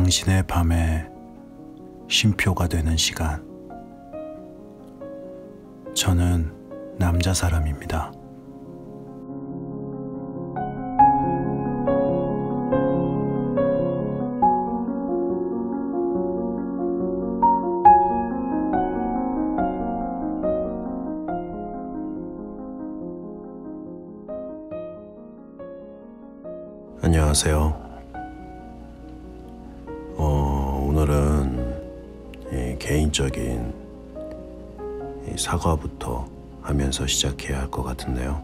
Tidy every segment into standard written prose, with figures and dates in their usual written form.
당신의 밤에 쉼표가 되는 시간. 저는 남자 사람입니다. 안녕하세요. 오늘은 개인적인 사과부터 하면서 시작해야 할 것 같은데요.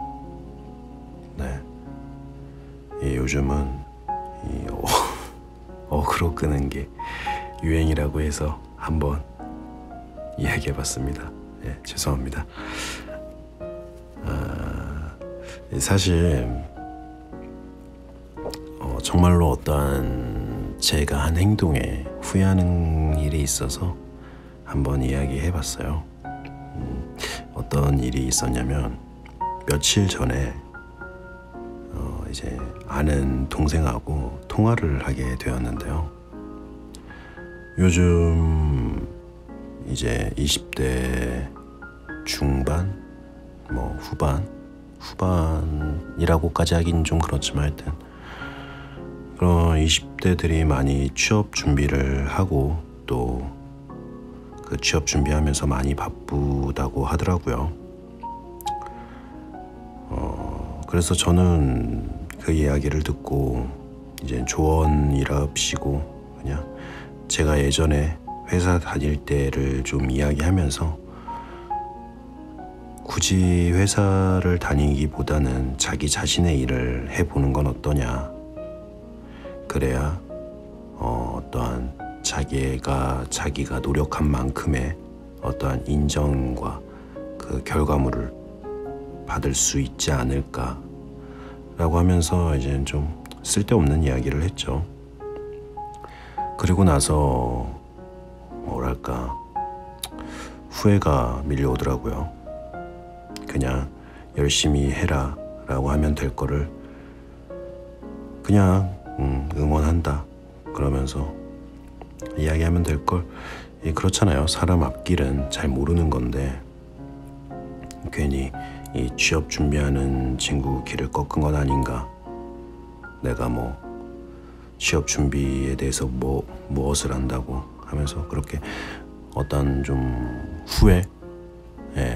네. 요즘은 어그로 끄는 게 유행이라고 해서 한번 이야기해봤습니다. 죄송합니다. 사실 정말로 어떠한 제가 한 행동에 후회하는 일이 있어서 한번 이야기해봤어요. 어떤 일이 있었냐면 며칠 전에 이제 아는 동생하고 통화를 하게 되었는데요. 요즘 이제 20대 중반, 후반이라고까지 하긴 좀 그렇지만 하여튼 그런 20대들이 많이 취업 준비를 하고 또 그 취업 준비하면서 많이 바쁘다고 하더라고요. 그래서 저는 그 이야기를 듣고 이제 조언이랍시고 그냥 제가 예전에 회사 다닐 때를 좀 이야기하면서 굳이 회사를 다니기보다는 자기 자신의 일을 해보는 건 어떠냐. 그래야 어떠한 자기가 노력한 만큼의 어떠한 인정과 그 결과물을 받을 수 있지 않을까 라고 하면서 이제 좀 쓸데없는 이야기를 했죠. 그리고 나서 후회가 밀려오더라고요. 그냥 열심히 해라 라고 하면 될 거를 그냥 응원한다 그러면서 이야기하면 될 걸. 그렇잖아요. 사람 앞길은 잘 모르는 건데 괜히 이 취업 준비하는 친구 길을 꺾은 건 아닌가. 내가 취업 준비에 대해서 무엇을 한다고 하면서 그렇게 어떤 좀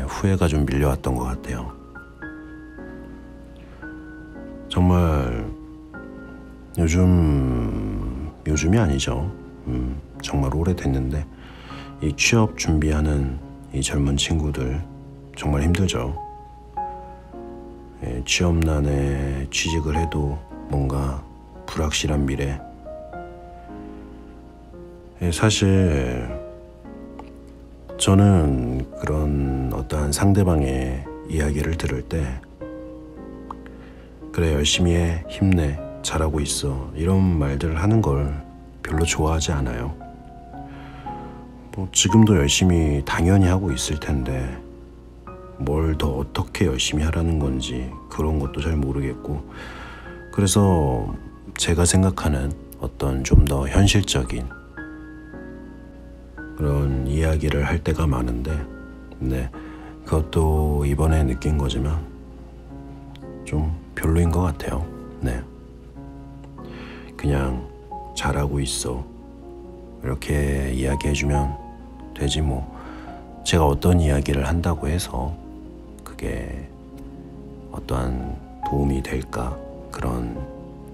후회가 좀 밀려왔던 것 같아요. 정말 요즘이 아니죠. 정말 오래됐는데 이 취업 준비하는 이 젊은 친구들 정말 힘들죠. 취업난에 취직을 해도 뭔가 불확실한 미래. 사실 저는 그런 어떠한 상대방의 이야기를 들을 때 그래 열심히 해, 힘내, 잘하고 있어 이런 말들을 하는 걸 별로 좋아하지 않아요. 지금도 열심히 당연히 하고 있을 텐데 뭘 더 어떻게 열심히 하라는 건지 그런 것도 잘 모르겠고, 그래서 제가 생각하는 어떤 좀 더 현실적인 그런 이야기를 할 때가 많은데 그것도 이번에 느낀 거지만 좀 별로인 것 같아요. 그냥 잘하고 있어 이렇게 이야기해주면 되지 제가 어떤 이야기를 한다고 해서 그게 어떠한 도움이 될까 그런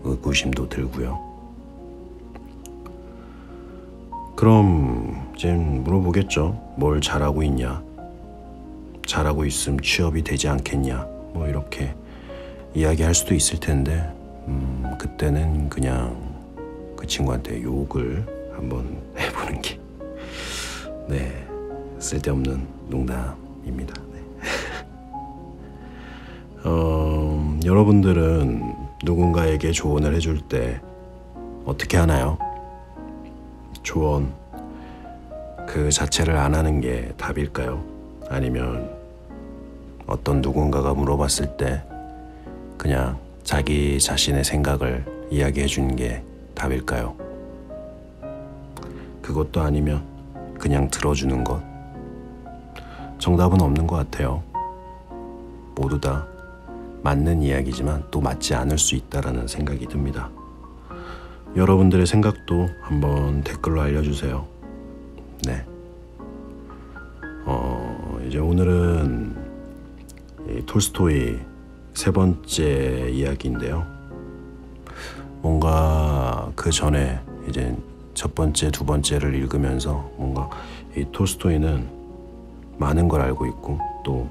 의구심도 들고요. 그럼 이제 물어보겠죠. 뭘 잘하고 있냐, 잘하고 있음 취업이 되지 않겠냐 이렇게 이야기할 수도 있을 텐데 그때는 그냥 그 친구한테 욕을 한번 해보는 게 쓸데없는 농담입니다. 여러분들은 누군가에게 조언을 해줄 때 어떻게 하나요? 조언 그 자체를 안 하는 게 답일까요? 아니면 어떤 누군가가 물어봤을 때 그냥 자기 자신의 생각을 이야기해 주는 게 답일까요? 그것도 아니면 그냥 들어주는 것. 정답은 없는 것 같아요. 모두 다 맞는 이야기지만 또 맞지 않을 수 있다라는 생각이 듭니다. 여러분들의 생각도 한번 댓글로 알려주세요. 네. 이제 오늘은 이 톨스토이 세 번째 이야기인데요. 뭔가 그 전에 이제 첫 번째, 두 번째를 읽으면서 뭔가 이 톨스토이는 많은 걸 알고 있고 또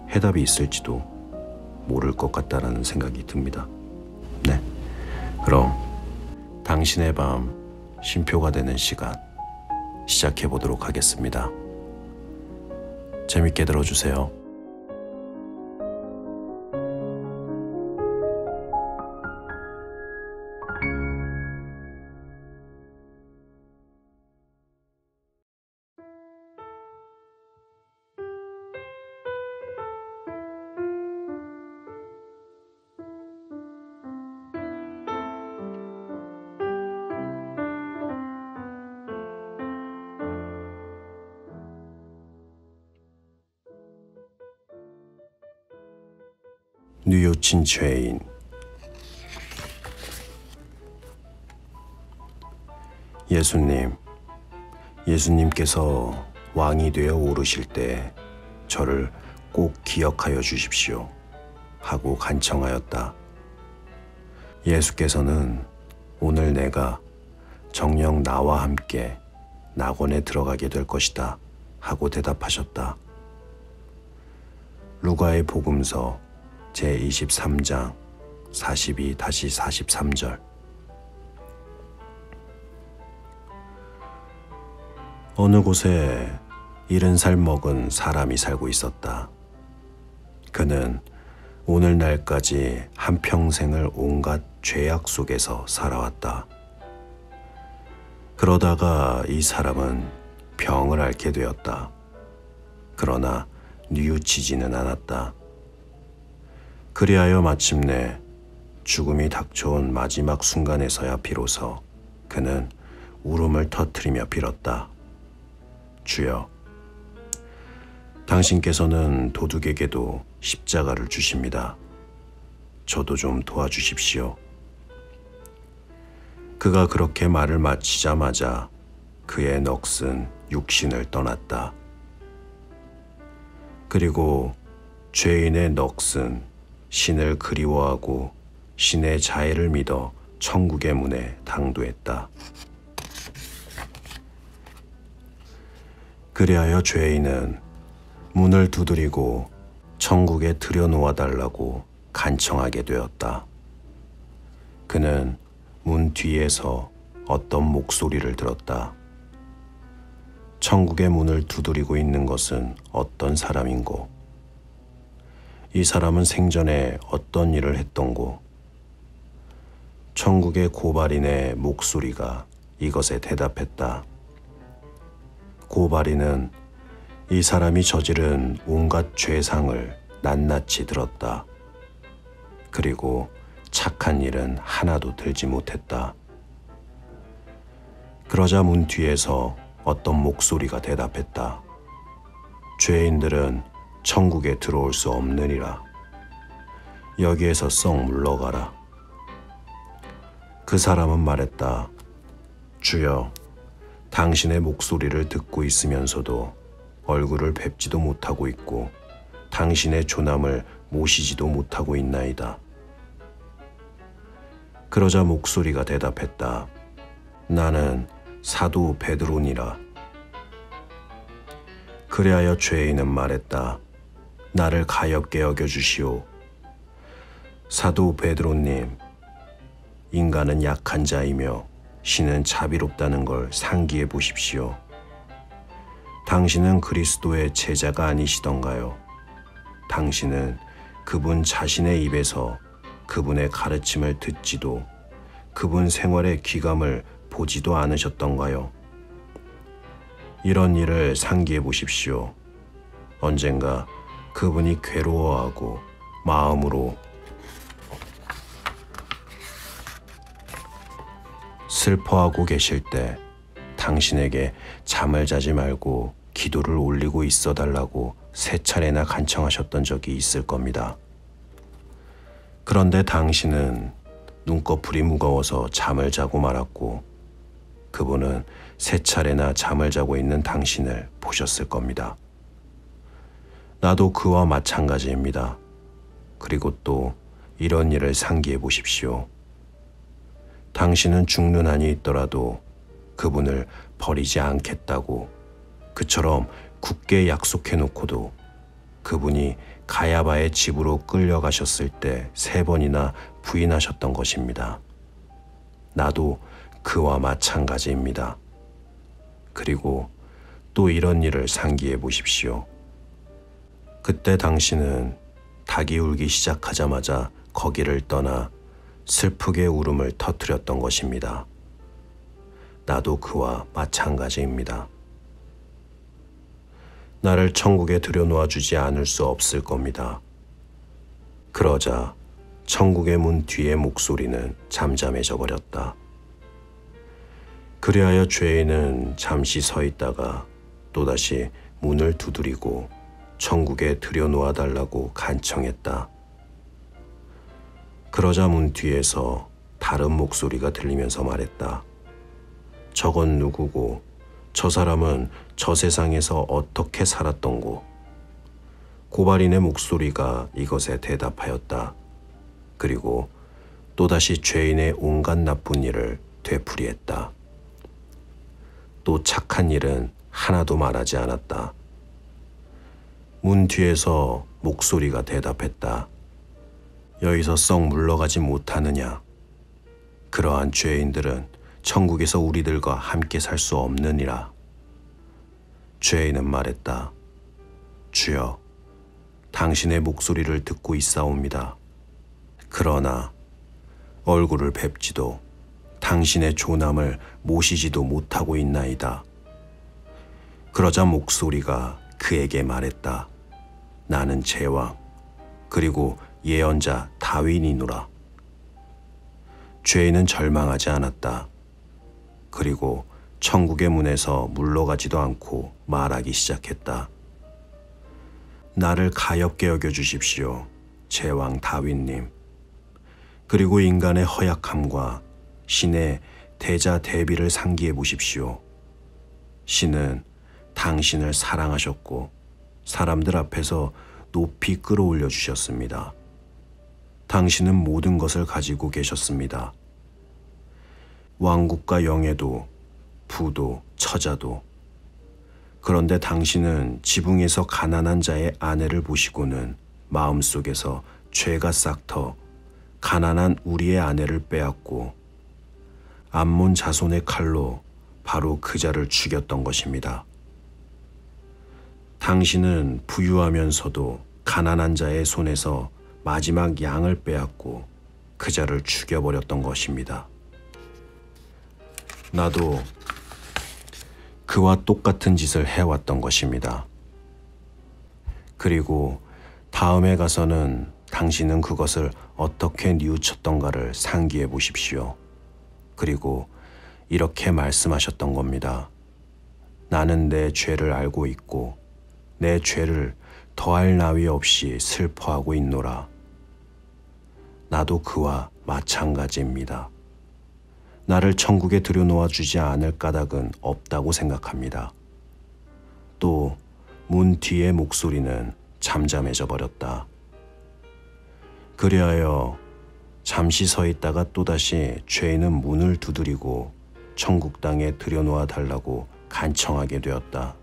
해답이 있을지도 모를 것 같다라는 생각이 듭니다. 네. 그럼 당신의 밤 쉼표가 되는 시간 시작해 보도록 하겠습니다. 재밌게 들어주세요. 뉘우친 죄인. 예수님께서 왕이 되어 오르실 때 저를 꼭 기억하여 주십시오 하고 간청하였다. 예수께서는 오늘 내가 정녕 나와 함께 낙원에 들어가게 될 것이다 하고 대답하셨다. 루가의 복음서 제23장 42-43절. 어느 곳에 70살 먹은 사람이 살고 있었다. 그는 오늘날까지 한평생을 온갖 죄악 속에서 살아왔다. 그러다가 이 사람은 병을 앓게 되었다. 그러나 뉘우치지는 않았다. 그리하여 마침내 죽음이 닥쳐온 마지막 순간에서야 비로소 그는 울음을 터뜨리며 빌었다. 주여, 당신께서는 도둑에게도 십자가를 주십니다. 저도 좀 도와주십시오. 그가 그렇게 말을 마치자마자 그의 넋은 육신을 떠났다. 그리고 죄인의 넋은 신을 그리워하고 신의 자애를 믿어 천국의 문에 당도했다. 그리하여 죄인은 문을 두드리고 천국에 들여놓아 달라고 간청하게 되었다. 그는 문 뒤에서 어떤 목소리를 들었다. 천국의 문을 두드리고 있는 것은 어떤 사람인고? 이 사람은 생전에 어떤 일을 했던고? 천국의 고발인의 목소리가 이것에 대답했다. 고발인은 이 사람이 저지른 온갖 죄상을 낱낱이 들었다. 그리고 착한 일은 하나도 들지 못했다. 그러자 문 뒤에서 어떤 목소리가 대답했다. 죄인들은 천국에 들어올 수 없느니라. 여기에서 썩 물러가라. 그 사람은 말했다. 주여, 당신의 목소리를 듣고 있으면서도 얼굴을 뵙지도 못하고 있고 당신의 조남을 모시지도 못하고 있나이다. 그러자 목소리가 대답했다. 나는 사도 베드로니라. 그리하여 죄인은 말했다. 나를 가엾게 여겨주시오. 사도 베드로님, 인간은 약한 자이며 신은 자비롭다는 걸 상기해 보십시오. 당신은 그리스도의 제자가 아니시던가요? 당신은 그분 자신의 입에서 그분의 가르침을 듣지도 그분 생활의 귀감을 보지도 않으셨던가요? 이런 일을 상기해 보십시오. 언젠가 그분이 괴로워하고 마음으로 슬퍼하고 계실 때 당신에게 잠을 자지 말고 기도를 올리고 있어 달라고 3차례나 간청하셨던 적이 있을 겁니다. 그런데 당신은 눈꺼풀이 무거워서 잠을 자고 말았고 그분은 3차례나 잠을 자고 있는 당신을 보셨을 겁니다. 나도 그와 마찬가지입니다. 그리고 또 이런 일을 상기해 보십시오. 당신은 죽는 한이 있더라도 그분을 버리지 않겠다고 그처럼 굳게 약속해 놓고도 그분이 가야바의 집으로 끌려가셨을 때 3번이나 부인하셨던 것입니다. 나도 그와 마찬가지입니다. 그리고 또 이런 일을 상기해 보십시오. 그때 당신은 닭이 울기 시작하자마자 거기를 떠나 슬프게 울음을 터뜨렸던 것입니다. 나도 그와 마찬가지입니다. 나를 천국에 들여놓아 주지 않을 수 없을 겁니다. 그러자 천국의 문 뒤의 목소리는 잠잠해져 버렸다. 그리하여 죄인은 잠시 서 있다가 또다시 문을 두드리고 천국에 들여놓아 달라고 간청했다. 그러자 문 뒤에서 다른 목소리가 들리면서 말했다. 저건 누구고 저 사람은 저 세상에서 어떻게 살았던고. 고발인의 목소리가 이것에 대답하였다. 그리고 또다시 죄인의 온갖 나쁜 일을 되풀이했다. 또 착한 일은 하나도 말하지 않았다. 문 뒤에서 목소리가 대답했다. 여기서 썩 물러가지 못하느냐. 그러한 죄인들은 천국에서 우리들과 함께 살 수 없느니라. 죄인은 말했다. 주여, 당신의 목소리를 듣고 있사옵니다. 그러나 얼굴을 뵙지도 당신의 조남을 모시지도 못하고 있나이다. 그러자 목소리가 그에게 말했다. 나는 제왕 그리고 예언자 다윈이노라. 죄인은 절망하지 않았다. 그리고 천국의 문에서 물러가지도 않고 말하기 시작했다. 나를 가엾게 여겨주십시오, 제왕 다윗님. 그리고 인간의 허약함과 신의 대자 대비를 상기해 보십시오. 신은 당신을 사랑하셨고 사람들 앞에서 높이 끌어올려 주셨습니다. 당신은 모든 것을 가지고 계셨습니다. 왕국과 영예도 부도 처자도. 그런데 당신은 지붕에서 가난한 자의 아내를 보시고는 마음속에서 죄가 싹터 가난한 우리의 아내를 빼앗고 암몬 자손의 칼로 바로 그 자를 죽였던 것입니다. 당신은 부유하면서도 가난한 자의 손에서 마지막 양을 빼앗고 그 자를 죽여버렸던 것입니다. 나도 그와 똑같은 짓을 해왔던 것입니다. 그리고 다음에 가서는 당신은 그것을 어떻게 뉘우쳤던가를 상기해 보십시오. 그리고 이렇게 말씀하셨던 겁니다. 나는 내 죄를 알고 있고 내 죄를 더할 나위 없이 슬퍼하고 있노라. 나도 그와 마찬가지입니다. 나를 천국에 들여놓아 주지 않을 까닭은 없다고 생각합니다. 또 문 뒤의 목소리는 잠잠해져 버렸다. 그리하여 잠시 서 있다가 또다시 죄인은 문을 두드리고 천국 땅에 들여놓아 달라고 간청하게 되었다.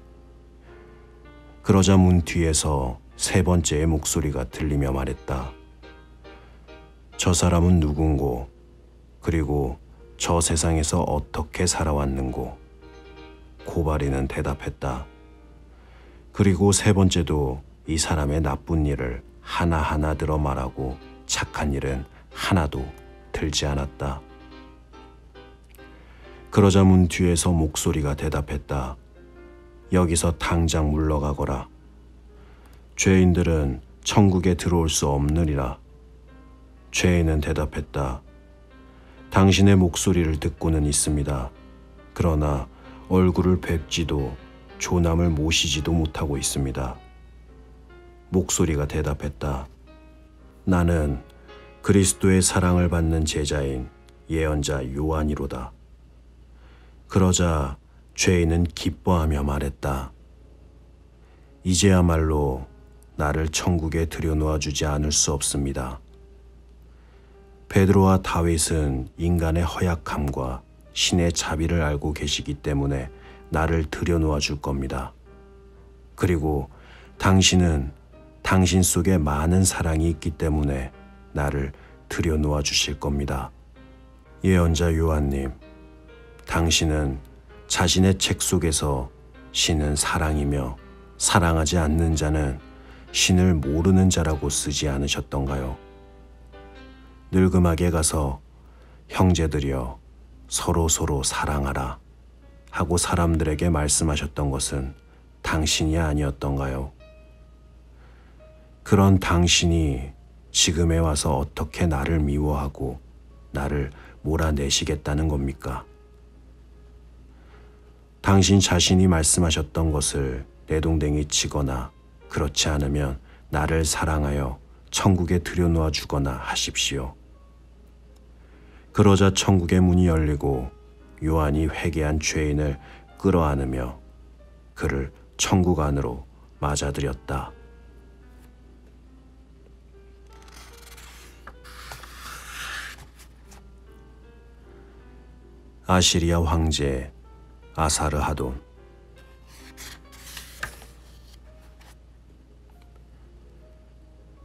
그러자 문 뒤에서 3번째의 목소리가 들리며 말했다. 저 사람은 누군고, 그리고 저 세상에서 어떻게 살아왔는고. 고발인은 대답했다. 그리고 3번째도 이 사람의 나쁜 일을 하나하나 들어 말하고 착한 일은 하나도 들지 않았다. 그러자 문 뒤에서 목소리가 대답했다. 여기서 당장 물러가거라. 죄인들은 천국에 들어올 수 없느니라. 죄인은 대답했다. 당신의 목소리를 듣고는 있습니다. 그러나 얼굴을 뵙지도 조남을 모시지도 못하고 있습니다. 목소리가 대답했다. 나는 그리스도의 사랑을 받는 제자인 예언자 요한이로다. 그러자 죄인은 기뻐하며 말했다. 이제야말로 나를 천국에 들여놓아 주지 않을 수 없습니다. 베드로와 다윗은 인간의 허약함과 신의 자비를 알고 계시기 때문에 나를 들여놓아 줄 겁니다. 그리고 당신은 당신 속에 많은 사랑이 있기 때문에 나를 들여놓아 주실 겁니다. 예언자 요한님, 당신은 자신의 책 속에서 신은 사랑이며 사랑하지 않는 자는 신을 모르는 자라고 쓰지 않으셨던가요? 늙음하게 가서 형제들이여 서로 사랑하라 하고 사람들에게 말씀하셨던 것은 당신이 아니었던가요? 그런 당신이 지금에 와서 어떻게 나를 미워하고 나를 몰아내시겠다는 겁니까? 당신 자신이 말씀하셨던 것을 내동댕이 치거나 그렇지 않으면 나를 사랑하여 천국에 들여놓아 주거나 하십시오. 그러자 천국의 문이 열리고 요한이 회개한 죄인을 끌어안으며 그를 천국 안으로 맞아들였다. 아시리아 황제 아사르하돈.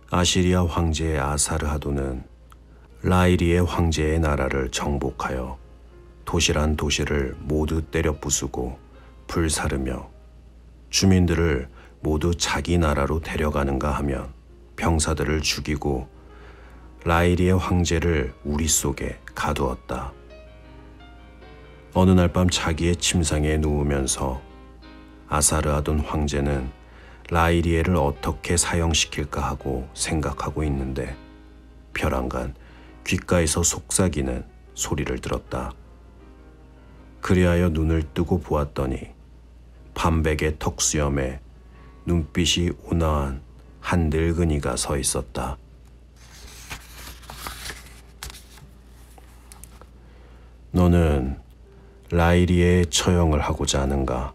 아시리아 황제 아사르하돈은 라이리의 황제의 나라를 정복하여 도시란 도시를 모두 때려 부수고 불사르며 주민들을 모두 자기 나라로 데려가는가 하면 병사들을 죽이고 라이리의 황제를 우리 속에 가두었다. 어느 날 밤 자기의 침상에 누우면서 아사르하돈 황제는 라이리에를 어떻게 사형시킬까 하고 생각하고 있는데 벼랑간 귓가에서 속삭이는 소리를 들었다. 그리하여 눈을 뜨고 보았더니 반백의 턱수염에 눈빛이 온화한 한 늙은이가 서 있었다. 너는 라이리에의 처형을 하고자 하는가?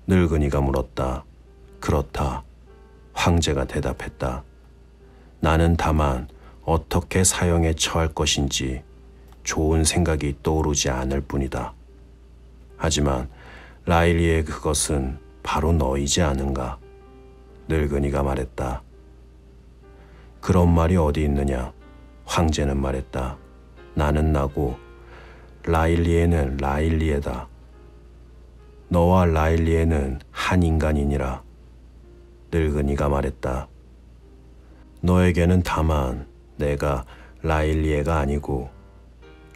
늙은이가 물었다. 그렇다. 황제가 대답했다. 나는 다만 어떻게 사형에 처할 것인지 좋은 생각이 떠오르지 않을 뿐이다. 하지만 라이리의 그것은 바로 너이지 않은가? 늙은이가 말했다. 그런 말이 어디 있느냐? 황제는 말했다. 나는 나고 라일리에는 라일리에다. 너와 라일리에는 한 인간이니라. 늙은이가 말했다. 너에게는 다만 내가 라일리에가 아니고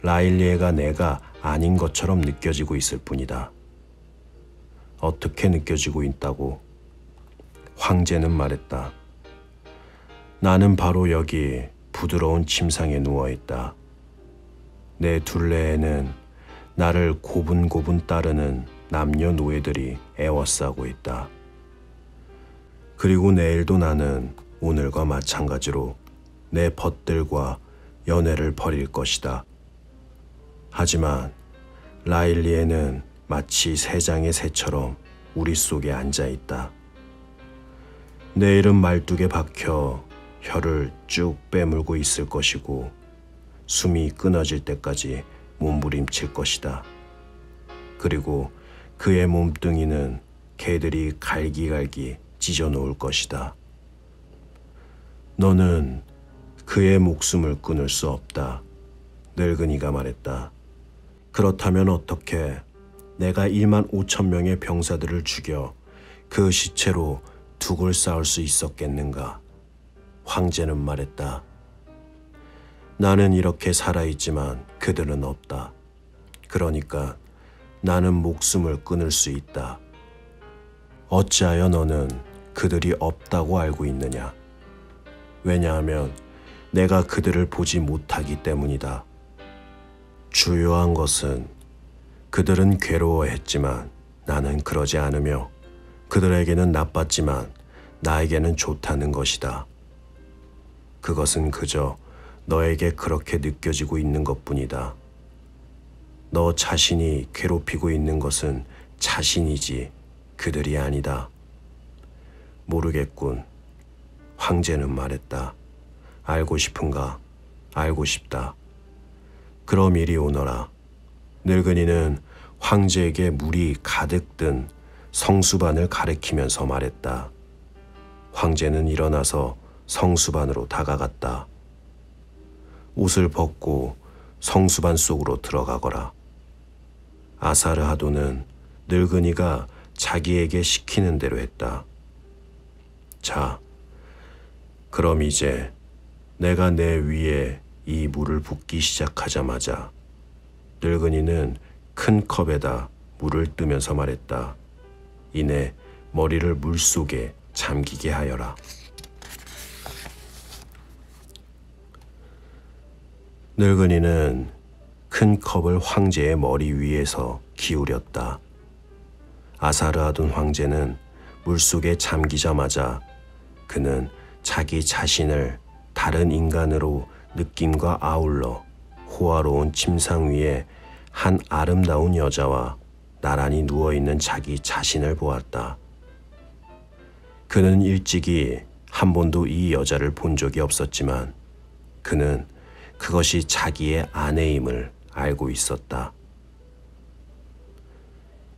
라일리에가 내가 아닌 것처럼 느껴지고 있을 뿐이다. 어떻게 느껴지고 있다고? 황제는 말했다. 나는 바로 여기 부드러운 침상에 누워있다. 내 둘레에는 나를 고분고분 따르는 남녀노예들이 애워싸고 있다. 그리고 내일도 나는 오늘과 마찬가지로 내 벗들과 연애를 벌일 것이다. 하지만 라일리에는 마치 새 장의 새처럼 우리 속에 앉아있다. 내일은 말뚝에 박혀 혀를 쭉 빼물고 있을 것이고 숨이 끊어질 때까지 몸부림칠 것이다. 그리고 그의 몸뚱이는 개들이 갈기갈기 찢어놓을 것이다. 너는 그의 목숨을 끊을 수 없다. 늙은이가 말했다. 그렇다면 어떻게 내가 15,000명의 병사들을 죽여 그 시체로 둑을 쌓을 수 있었겠는가? 황제는 말했다. 나는 이렇게 살아있지만 그들은 없다. 그러니까 나는 목숨을 끊을 수 있다. 어찌하여 너는 그들이 없다고 알고 있느냐? 왜냐하면 내가 그들을 보지 못하기 때문이다. 주요한 것은 그들은 괴로워했지만 나는 그러지 않으며 그들에게는 나빴지만 나에게는 좋다는 것이다. 그것은 그저 너에게 그렇게 느껴지고 있는 것뿐이다. 너 자신이 괴롭히고 있는 것은 자신이지 그들이 아니다. 모르겠군. 황제는 말했다. 알고 싶은가? 알고 싶다. 그럼 이리 오너라. 늙은이는 황제에게 물이 가득 든 성수반을 가리키면서 말했다. 황제는 일어나서 성수반으로 다가갔다. 옷을 벗고 성수반 속으로 들어가거라. 아사르하도는 늙은이가 자기에게 시키는 대로 했다. 자, 그럼 이제 내가 내 위에 이 물을 붓기 시작하자마자 늙은이는 큰 컵에다 물을 뜨면서 말했다. 이내 머리를 물속에 잠기게 하여라. 늙은이는 큰 컵을 황제의 머리 위에서 기울였다. 아사르하돈 황제는 물속에 잠기자마자 그는 자기 자신을 다른 인간으로 느낌과 아울러 호화로운 침상 위에 한 아름다운 여자와 나란히 누워있는 자기 자신을 보았다. 그는 일찍이 한 번도 이 여자를 본 적이 없었지만 그는 그것이 자기의 아내임을 알고 있었다.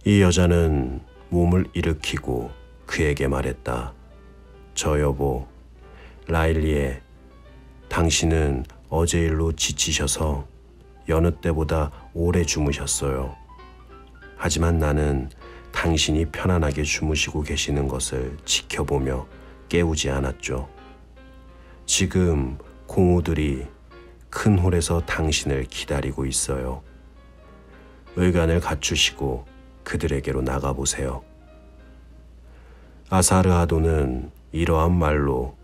이 여자는 몸을 일으키고 그에게 말했다. 저 여보, 라일리에, 당신은 어제 일로 지치셔서 여느 때보다 오래 주무셨어요. 하지만 나는 당신이 편안하게 주무시고 계시는 것을 지켜보며 깨우지 않았죠. 지금 공우들이 큰 홀에서 당신을 기다리고 있어요. 의관을 갖추시고 그들에게로 나가보세요. 아사르하도는 이러한 말로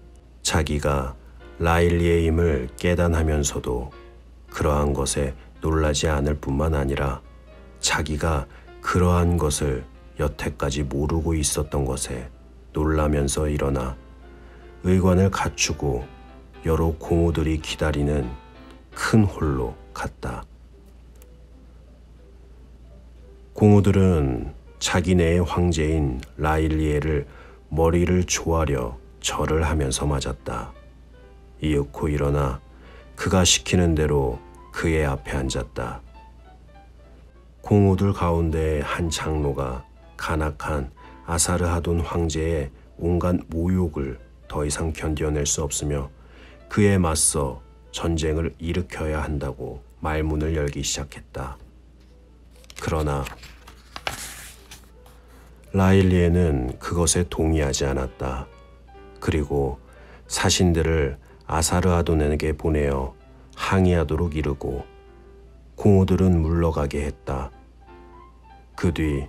자기가 라일리의 힘을 깨닫하면서도 그러한 것에 놀라지 않을 뿐만 아니라 자기가 그러한 것을 여태까지 모르고 있었던 것에 놀라면서 일어나 의관을 갖추고 여러 공우들이 기다리는 큰 홀로 갔다. 공우들은 자기네의 황제인 라일리에를 머리를 조아려 절을 하면서 맞았다. 이윽고 일어나 그가 시키는 대로 그의 앞에 앉았다. 공우들 가운데 한 장로가 간악한 아사르하돈 황제의 온갖 모욕을 더 이상 견뎌낼 수 없으며 그에 맞서 전쟁을 일으켜야 한다고 말문을 열기 시작했다. 그러나 라일리에는 그것에 동의하지 않았다. 그리고 사신들을 아사르하돈에게 보내어 항의하도록 이르고 공우들은 물러가게 했다. 그 뒤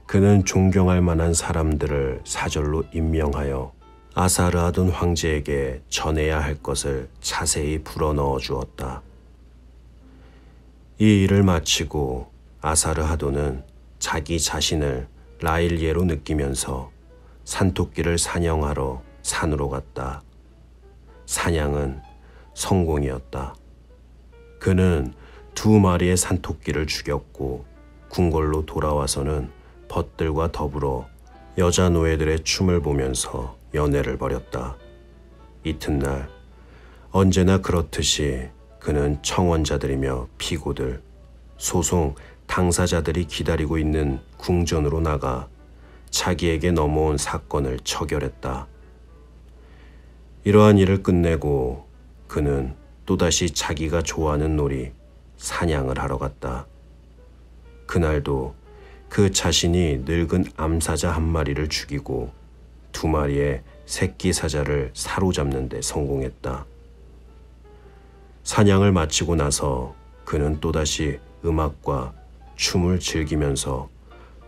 그는 존경할 만한 사람들을 사절로 임명하여 아사르하돈 황제에게 전해야 할 것을 자세히 불어넣어 주었다. 이 일을 마치고 아사르하돈은 자기 자신을 라일리에로 느끼면서 산토끼를 사냥하러 산으로 갔다. 사냥은 성공이었다. 그는 2마리의 산토끼를 죽였고 궁궐로 돌아와서는 벗들과 더불어 여자 노예들의 춤을 보면서 연애를 벌였다. 이튿날 언제나 그렇듯이 그는 청원자들이며 피고들, 소송 당사자들이 기다리고 있는 궁전으로 나가 자기에게 넘어온 사건을 처결했다. 이러한 일을 끝내고 그는 또다시 자기가 좋아하는 놀이 사냥을 하러 갔다. 그날도 그 자신이 늙은 암사자 1마리를 죽이고 2마리의 새끼 사자를 사로잡는 데 성공했다. 사냥을 마치고 나서 그는 또다시 음악과 춤을 즐기면서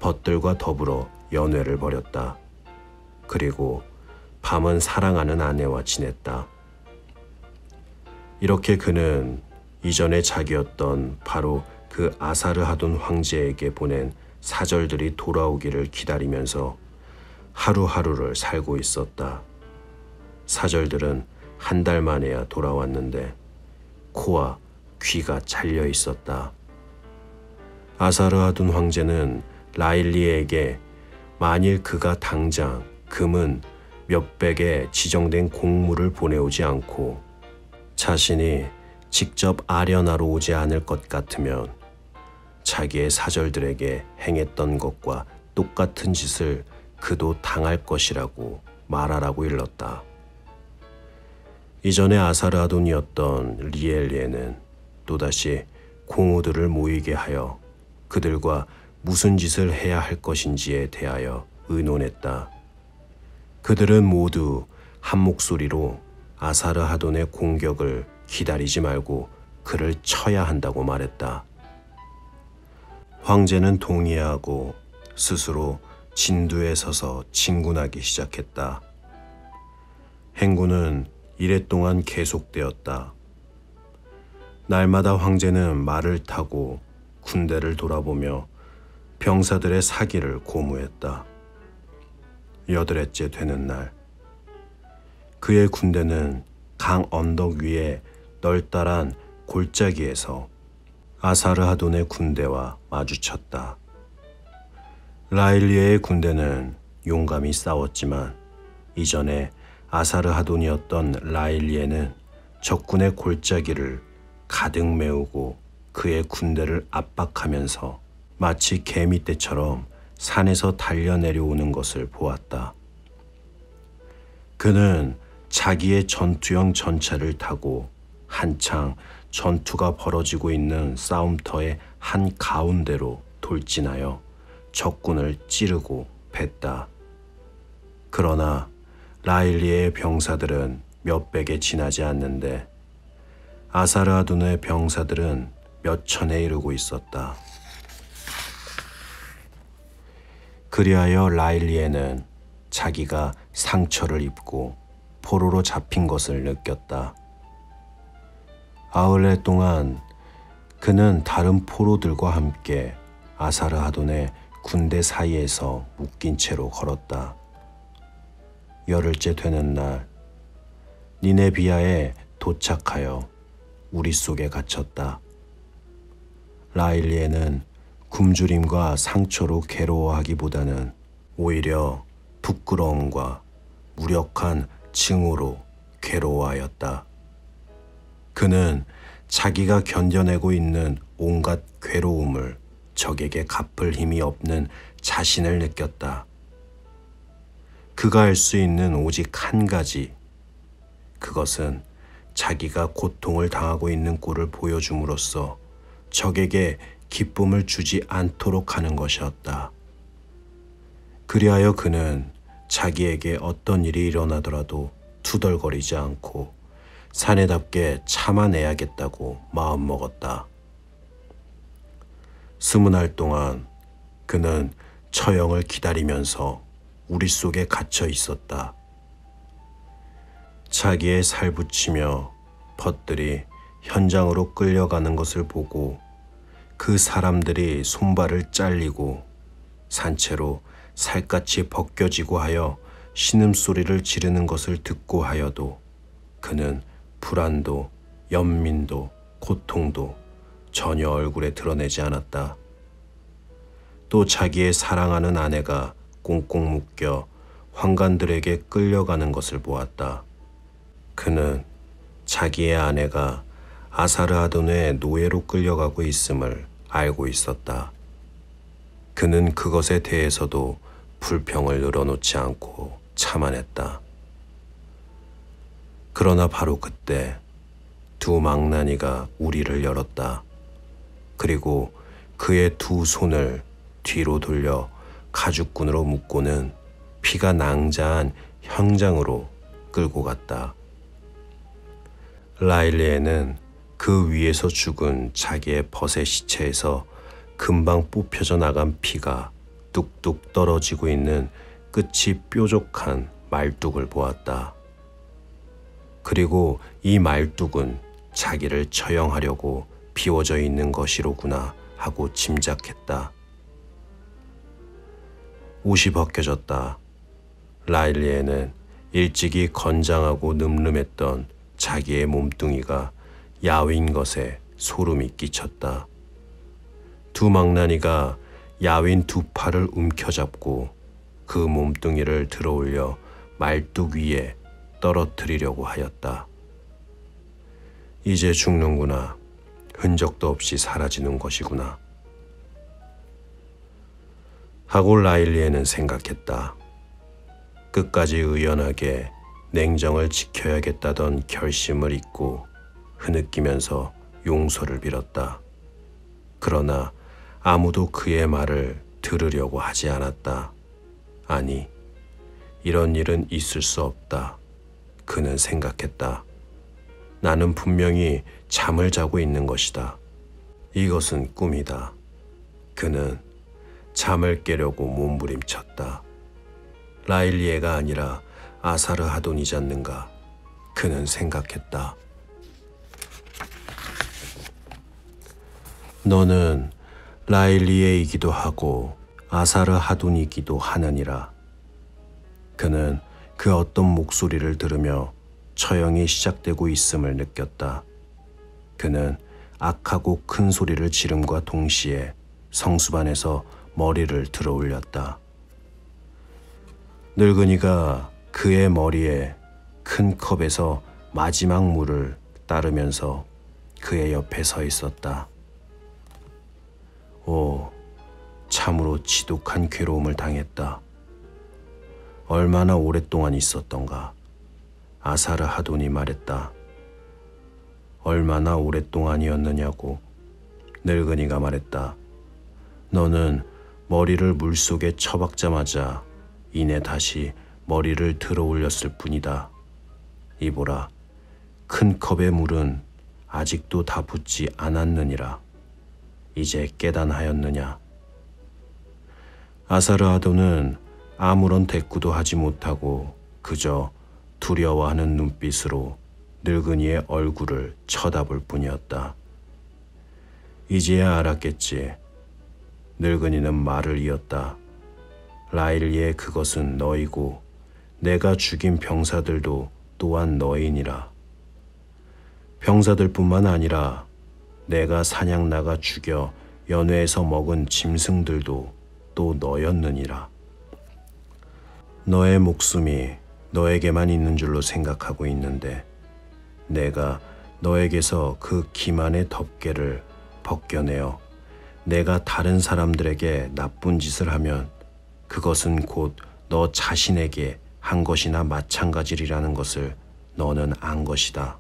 벗들과 더불어 연애를 벌였다. 그리고 밤은 사랑하는 아내와 지냈다. 이렇게 그는 이전에 자기였던 바로 그 아사르하돈 황제에게 보낸 사절들이 돌아오기를 기다리면서 하루하루를 살고 있었다. 사절들은 한 달 만에야 돌아왔는데 코와 귀가 잘려 있었다. 아사르하돈 황제는 라일리에게 만일 그가 당장 금은 몇백의 지정된 공물을 보내오지 않고 자신이 직접 아련하러 오지 않을 것 같으면 자기의 사절들에게 행했던 것과 똑같은 짓을 그도 당할 것이라고 말하라고 일렀다. 이전에 아사르하돈이었던 리엘리에는 또다시 공우들을 모이게 하여 그들과 무슨 짓을 해야 할 것인지에 대하여 의논했다. 그들은 모두 한 목소리로 아사르하돈의 공격을 기다리지 말고 그를 쳐야 한다고 말했다. 황제는 동의하고 스스로 진두에 서서 진군하기 시작했다. 행군은 이랫동안 계속되었다. 날마다 황제는 말을 타고 군대를 돌아보며 병사들의 사기를 고무했다. 8회째 되는 날, 그의 군대는 강 언덕 위에 널따란 골짜기에서 아사르하돈의 군대와 마주쳤다. 라일리에의 군대는 용감히 싸웠지만 이전에 아사르하돈이었던 라일리에는 적군의 골짜기를 가득 메우고 그의 군대를 압박하면서 마치 개미떼처럼 산에서 달려내려오는 것을 보았다. 그는 자기의 전투형 전차를 타고 한창 전투가 벌어지고 있는 싸움터의 한 가운데로 돌진하여 적군을 찌르고 뱄다. 그러나 라일리의 병사들은 몇백에 지나지 않는데 아사르하돈의 병사들은 몇 천에 이르고 있었다. 그리하여 라일리에는 자기가 상처를 입고 포로로 잡힌 것을 느꼈다. 8해 동안 그는 다른 포로들과 함께 아사르하돈의 군대 사이에서 묶인 채로 걸었다. 10일째 되는 날, 니네비아에 도착하여 우리 속에 갇혔다. 라일리에는 굶주림과 상처로 괴로워하기보다는 오히려 부끄러움과 무력한 징후로 괴로워하였다. 그는 자기가 견뎌내고 있는 온갖 괴로움을 적에게 갚을 힘이 없는 자신을 느꼈다. 그가 할 수 있는 오직 한 가지, 그것은 자기가 고통을 당하고 있는 꼴을 보여줌으로써 적에게 기쁨을 주지 않도록 하는 것이었다. 그리하여 그는 자기에게 어떤 일이 일어나더라도 투덜거리지 않고 사내답게 참아내야겠다고 마음먹었다. 20날 동안 그는 처형을 기다리면서 우리 속에 갇혀 있었다. 자기의 살붙이며 벗들이 현장으로 끌려가는 것을 보고 그 사람들이 손발을 잘리고 산채로 살갗이 벗겨지고 하여 신음소리를 지르는 것을 듣고 하여도 그는 불안도 연민도 고통도 전혀 얼굴에 드러내지 않았다. 또 자기의 사랑하는 아내가 꽁꽁 묶여 환관들에게 끌려가는 것을 보았다. 그는 자기의 아내가 아사르하돈의 노예로 끌려가고 있음을 알고 있었다. 그는 그것에 대해서도 불평을 늘어놓지 않고 참아냈다. 그러나 바로 그때 두 망나니가 우리를 열었다. 그리고 그의 두 손을 뒤로 돌려 가죽끈으로 묶고는 피가 낭자한 형장으로 끌고 갔다. 라일리에는 그 위에서 죽은 자기의 벗의 시체에서 금방 뽑혀져 나간 피가 뚝뚝 떨어지고 있는 끝이 뾰족한 말뚝을 보았다. 그리고 이 말뚝은 자기를 처형하려고 비워져 있는 것이로구나 하고 짐작했다. 옷이 벗겨졌다. 라일리에는 일찍이 건장하고 늠름했던 자기의 몸뚱이가 야윈 것에 소름이 끼쳤다. 두 망나니가 야윈 두 팔을 움켜잡고 그 몸뚱이를 들어올려 말뚝 위에 떨어뜨리려고 하였다. 이제 죽는구나. 흔적도 없이 사라지는 것이구나. 하고 라일리에는 생각했다. 끝까지 의연하게 냉정을 지켜야겠다던 결심을 잊고 흐느끼면서 용서를 빌었다. 그러나 아무도 그의 말을 들으려고 하지 않았다. 아니, 이런 일은 있을 수 없다. 그는 생각했다. 나는 분명히 잠을 자고 있는 것이다. 이것은 꿈이다. 그는 잠을 깨려고 몸부림쳤다. 라일리에가 아니라 아사르하돈이잖는가. 그는 생각했다. 너는 라일리에이기도 하고 아사르하돈이기도 하느니라. 그는 그 어떤 목소리를 들으며 처형이 시작되고 있음을 느꼈다. 그는 악하고 큰 소리를 지름과 동시에 성수반에서 머리를 들어 올렸다. 늙은이가 그의 머리에 큰 컵에서 마지막 물을 따르면서 그의 옆에 서 있었다. 오, 참으로 지독한 괴로움을 당했다. 얼마나 오랫동안 있었던가. 아사르하돈이 말했다. 얼마나 오랫동안이었느냐고. 늙은이가 말했다. 너는 머리를 물속에 처박자마자 이내 다시 머리를 들어 올렸을 뿐이다. 이보라, 큰 컵의 물은 아직도 다 붓지 않았느니라. 이제 깨단하였느냐. 아사르하돈은 아무런 대꾸도 하지 못하고 그저 두려워하는 눈빛으로 늙은이의 얼굴을 쳐다볼 뿐이었다. 이제야 알았겠지. 늙은이는 말을 이었다. 라일리에 그것은 너이고 내가 죽인 병사들도 또한 너이니라. 병사들뿐만 아니라 내가 사냥 나가 죽여 연회에서 먹은 짐승들도 또 너였느니라. 너의 목숨이 너에게만 있는 줄로 생각하고 있는데 내가 너에게서 그 기만의 덮개를 벗겨내어 내가 다른 사람들에게 나쁜 짓을 하면 그것은 곧 너 자신에게 한 것이나 마찬가지리라는 것을 너는 안 것이다.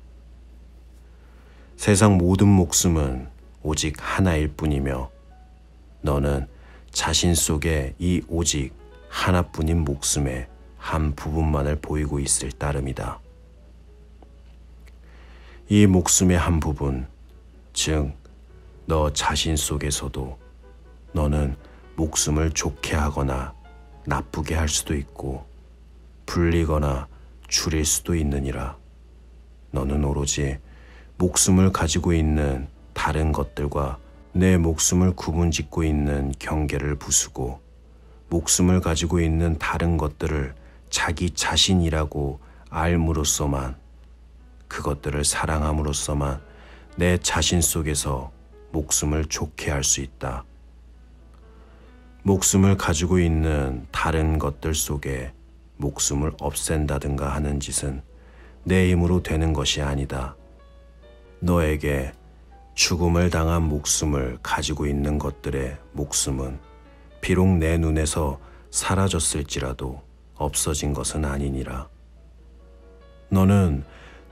세상 모든 목숨은 오직 하나일 뿐이며 너는 자신 속에 이 오직 하나뿐인 목숨의 한 부분만을 보이고 있을 따름이다. 이 목숨의 한 부분, 즉 너 자신 속에서도 너는 목숨을 좋게 하거나 나쁘게 할 수도 있고 불리거나 줄일 수도 있느니라. 너는 오로지 목숨을 가지고 있는 다른 것들과 내 목숨을 구분짓고 있는 경계를 부수고 목숨을 가지고 있는 다른 것들을 자기 자신이라고 알므로써만, 그것들을 사랑함으로써만 내 자신 속에서 목숨을 좋게 할 수 있다. 목숨을 가지고 있는 다른 것들 속에 목숨을 없앤다든가 하는 짓은 내 힘으로 되는 것이 아니다. 너에게 죽음을 당한 목숨을 가지고 있는 것들의 목숨은 비록 내 눈에서 사라졌을지라도 없어진 것은 아니니라. 너는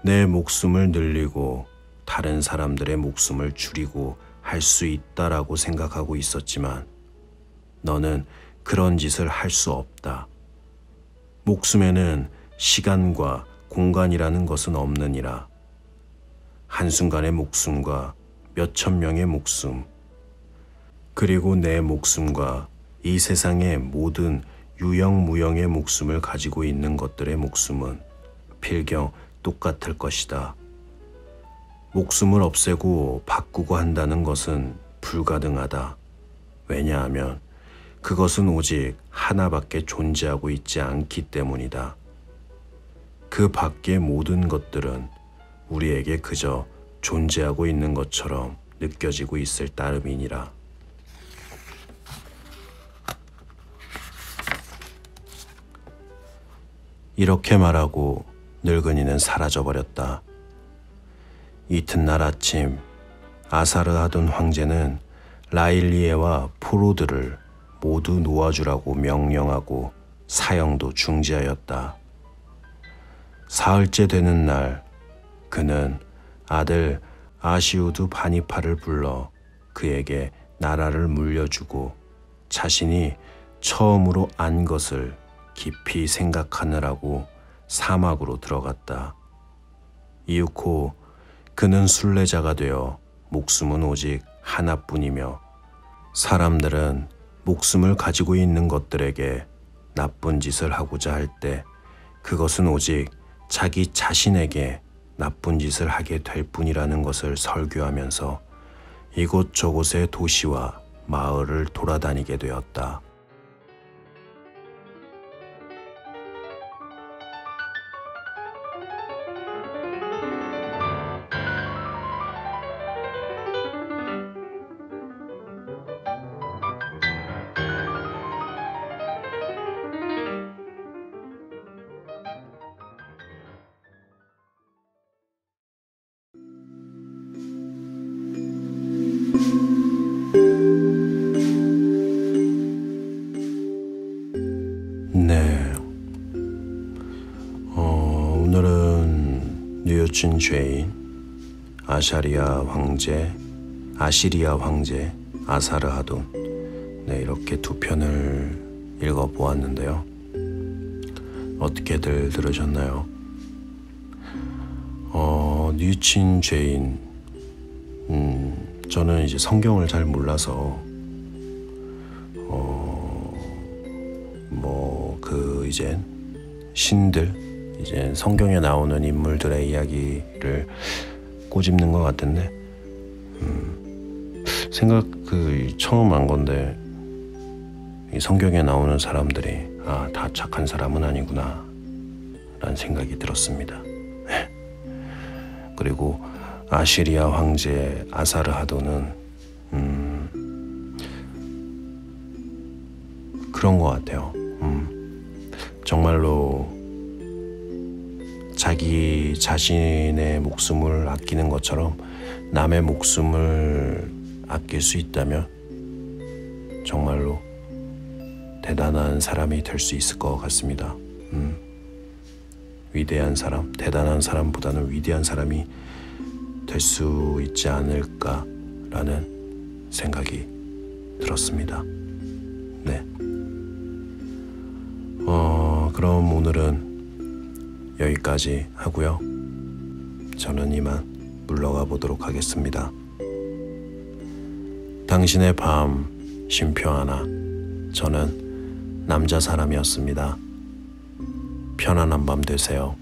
내 목숨을 늘리고 다른 사람들의 목숨을 줄이고 할 수 있다라고 생각하고 있었지만 너는 그런 짓을 할 수 없다. 목숨에는 시간과 공간이라는 것은 없느니라. 한순간의 목숨과 몇천 명의 목숨, 그리고 내 목숨과 이 세상의 모든 유형무형의 목숨을 가지고 있는 것들의 목숨은 필경 똑같을 것이다. 목숨을 없애고 바꾸고 한다는 것은 불가능하다. 왜냐하면 그것은 오직 하나밖에 존재하고 있지 않기 때문이다. 그 밖의 모든 것들은 우리에게 그저 존재하고 있는 것처럼 느껴지고 있을 따름이니라. 이렇게 말하고 늙은이는 사라져버렸다. 이튿날 아침 아사르하돈 황제는 라일리에와 포로들을 모두 놓아주라고 명령하고 사형도 중지하였다. 사흘째 되는 날 그는 아들 아시우드 바니파를 불러 그에게 나라를 물려주고 자신이 처음으로 안 것을 깊이 생각하느라고 사막으로 들어갔다. 이윽고 그는 순례자가 되어 목숨은 오직 하나뿐이며 사람들은 목숨을 가지고 있는 것들에게 나쁜 짓을 하고자 할 때 그것은 오직 자기 자신에게 나쁜 짓을 하게 될 뿐이라는 것을 설교하면서 이곳저곳의 도시와 마을을 돌아다니게 되었다. 네, 오늘은 뉘우친 죄인 아시리아 황제 아사르하돈 이렇게 두 편을 읽어보았는데요. 어떻게들 들으셨나요? 뉘우친 죄인, 저는 이제 성경을 잘 몰라서 이제 신들, 이제 성경에 나오는 인물들의 이야기를 꼬집는 것 같은데 처음 안 건데 이 성경에 나오는 사람들이 다 착한 사람은 아니구나 라는 생각이 들었습니다. 그리고 아시리아 황제 아사르하돈은 그런 것 같아요. 정말로 자기 자신의 목숨을 아끼는 것처럼 남의 목숨을 아낄 수 있다면 정말로 대단한 사람이 될 수 있을 것 같습니다. 위대한 사람, 대단한 사람보다는 위대한 사람이 될 수 있지 않을까라는 생각이 들었습니다. 네. 그럼 오늘은 여기까지 하고요. 저는 이만 물러가 보도록 하겠습니다. 당신의 밤 쉼표 하나. 저는 남자 사람이었습니다. 편안한 밤 되세요.